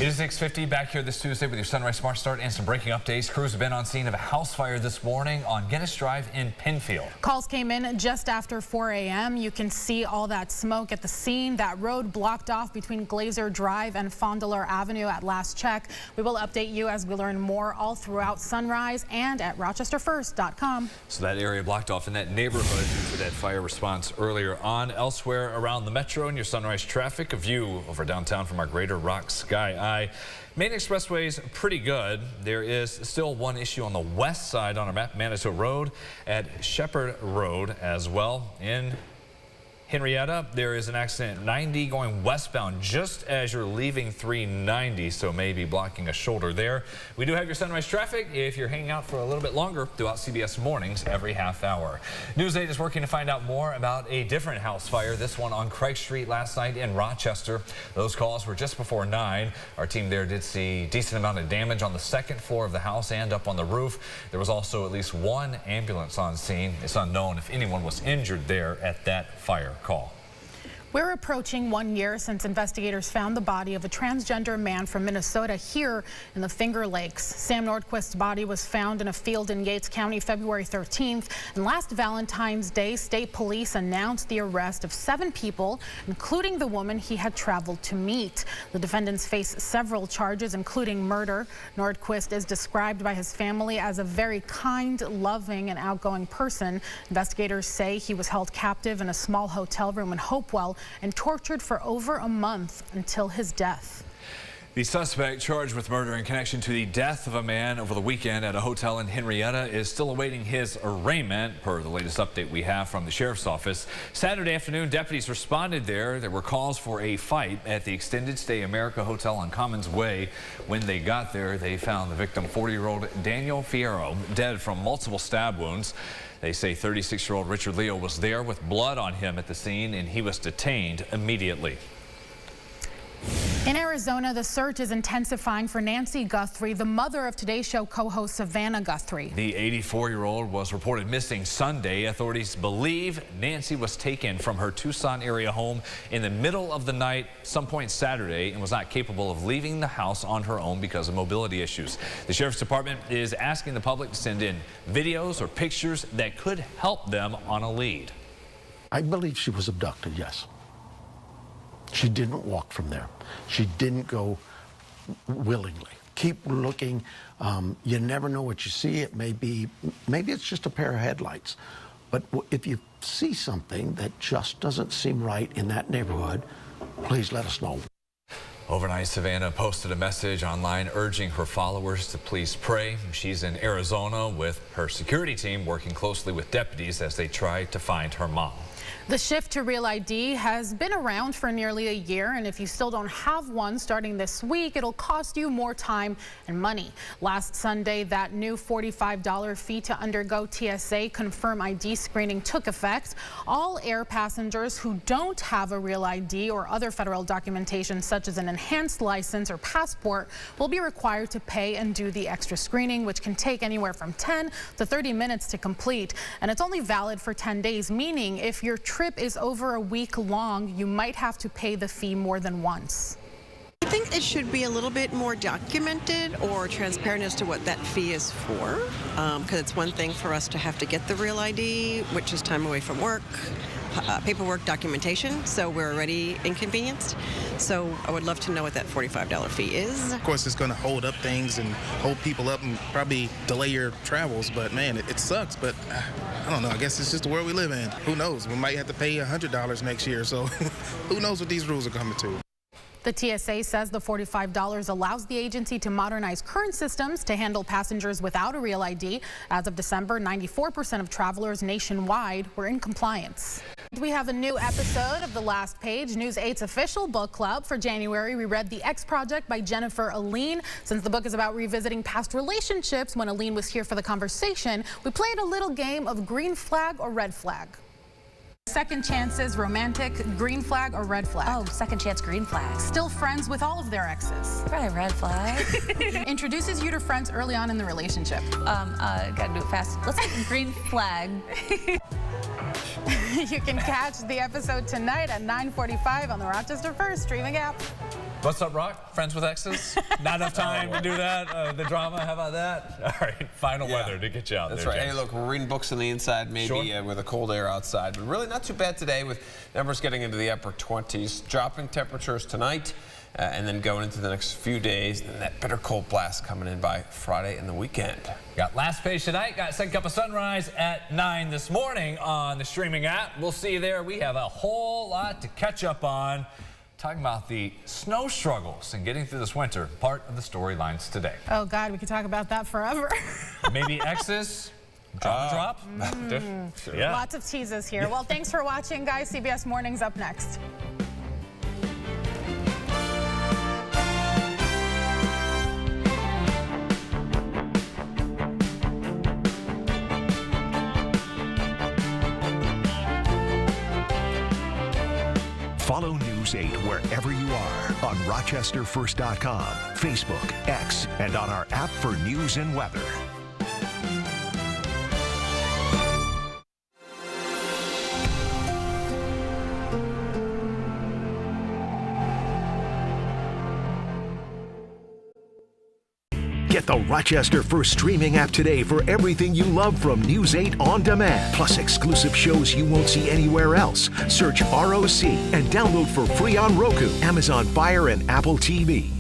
It is 6:50 back here this Tuesday with your Sunrise Smart Start and some breaking updates. Crews have been on scene of a house fire this morning on Guinness Drive in Penfield. Calls came in just after 4 a.m. You can see all that smoke at the scene. That road blocked off between Glazer Drive and Fond du Lac Avenue at last check. We will update you as we learn more all throughout Sunrise and at rochesterfirst.com. So that area blocked off in that neighborhood due to that fire response earlier on. Elsewhere around the metro in your Sunrise traffic, a view over downtown from our Greater Rock Sky Eye. Main expressways pretty good. There is still one issue on the west side on our Manitou Road at Shepherd Road as well. In Henrietta, there is an accident 90 going westbound just as you're leaving 390, so maybe blocking a shoulder there. We do have your Sunrise traffic if you're hanging out for a little bit longer throughout CBS mornings every half hour. News 8 is working to find out more about a different house fire, this one on Craig Street last night in Rochester. Those calls were just before 9. Our team there did see a decent amount of damage on the second floor of the house and up on the roof. There was also at least one ambulance on scene. It's unknown if anyone was injured there at that fire call. We're approaching 1 year since investigators found the body of a transgender man from Minnesota here in the Finger Lakes. Sam Nordquist's body was found in a field in Yates County February 13th. And last Valentine's Day, state police announced the arrest of 7 people, including the woman he had traveled to meet. The defendants face several charges, including murder. Nordquist is described by his family as a very kind, loving, and outgoing person. Investigators say he was held captive in a small hotel room in Hopewell and tortured for over a month until his death. The suspect charged with murder in connection to the death of a man over the weekend at a hotel in Henrietta is still awaiting his arraignment, per the latest update we have from the sheriff's office. Saturday afternoon, deputies responded there. There were calls for a fight at the Extended Stay America Hotel on Commons Way. When they got there, they found the victim, 40-year-old Daniel Fierro, dead from multiple stab wounds. They say 36-year-old Richard Leo was there with blood on him at the scene, and he was detained immediately. In Arizona, the search is intensifying for Nancy Guthrie, the mother of Today Show co-host Savannah Guthrie. The 84-year-old was reported missing Sunday. Authorities believe Nancy was taken from her Tucson area home in the middle of the night, some point Saturday, and was not capable of leaving the house on her own because of mobility issues. The sheriff's department is asking the public to send in videos or pictures that could help them on a lead. I believe she was abducted, yes. She didn't walk from there. She didn't go willingly. Keep looking. You never know what you see. It may be, maybe it's just a pair of headlights. But if you see something that just doesn't seem right in that neighborhood, please let us know. Overnight, Savannah posted a message online urging her followers to please pray. She's in Arizona with her security team working closely with deputies as they try to find her mom. The shift to Real ID has been around for nearly a year, and if you still don't have one starting this week, it'll cost you more time and money. Last Sunday, that new $45 fee to undergo TSA Confirm ID screening took effect. All air passengers who don't have a Real ID or other federal documentation such as an enhanced license or passport will be required to pay and do the extra screening, which can take anywhere from 10 to 30 minutes to complete. And it's only valid for 10 days, meaning if your trip is over a week long, you might have to pay the fee more than once. I think it should be a little bit more documented or transparent as to what that fee is for, because it's one thing for us to have to get the Real ID, which is time away from work, paperwork, documentation, so we're already inconvenienced. So I would love to know what that $45 fee is. Of course, it's going to hold up things and hold people up and probably delay your travels, but man, it sucks. But I don't know, I guess it's just the world we live in. Who knows? We might have to pay $100 next year, so who knows what these rules are coming to. The TSA says the $45 allows the agency to modernize current systems to handle passengers without a Real ID. As of December, 94% of travelers nationwide were in compliance. We have a new episode of The Last Page, News 8's official book club. For January, we read The X Project by Jennifer Aline. Since the book is about revisiting past relationships, when Aline was here for the conversation, we played a little game of green flag or red flag. Second chances, romantic, green flag or red flag? Oh, second chance, green flag. Still friends with all of their exes? Probably red flag. Introduces you to friends early on in the relationship? Gotta do it fast. Let's take green flag. You can catch the episode tonight at 9:45 on the Rochester First streaming app. What's up, Rock? Friends with exes? Not enough time to do that? The drama, how about that? All right, final weather to get you out That's there, right. James. Hey, look, we're reading books on the inside, maybe with a cold air outside, but really not too bad today with numbers getting into the upper 20s. Dropping temperatures tonight and then going into the next few days, and that bitter cold blast coming in by Friday and the weekend. Got last page tonight. Got second cup of sunrise at 9 this morning on the streaming app. We'll see you there. We have a whole lot to catch up on. Talking about the snow struggles and getting through this winter, part of the storylines today. Oh, God, we could talk about that forever. Maybe exes, drop. Yeah. Lots of teases here. Well, thanks for watching, guys. CBS Mornings up next. Follow News 8 wherever you are on RochesterFirst.com, Facebook, X, and on our app for news and weather. Get the Rochester First streaming app today for everything you love from News 8 On Demand, plus exclusive shows you won't see anywhere else. Search ROC and download for free on Roku, Amazon Fire, and Apple TV.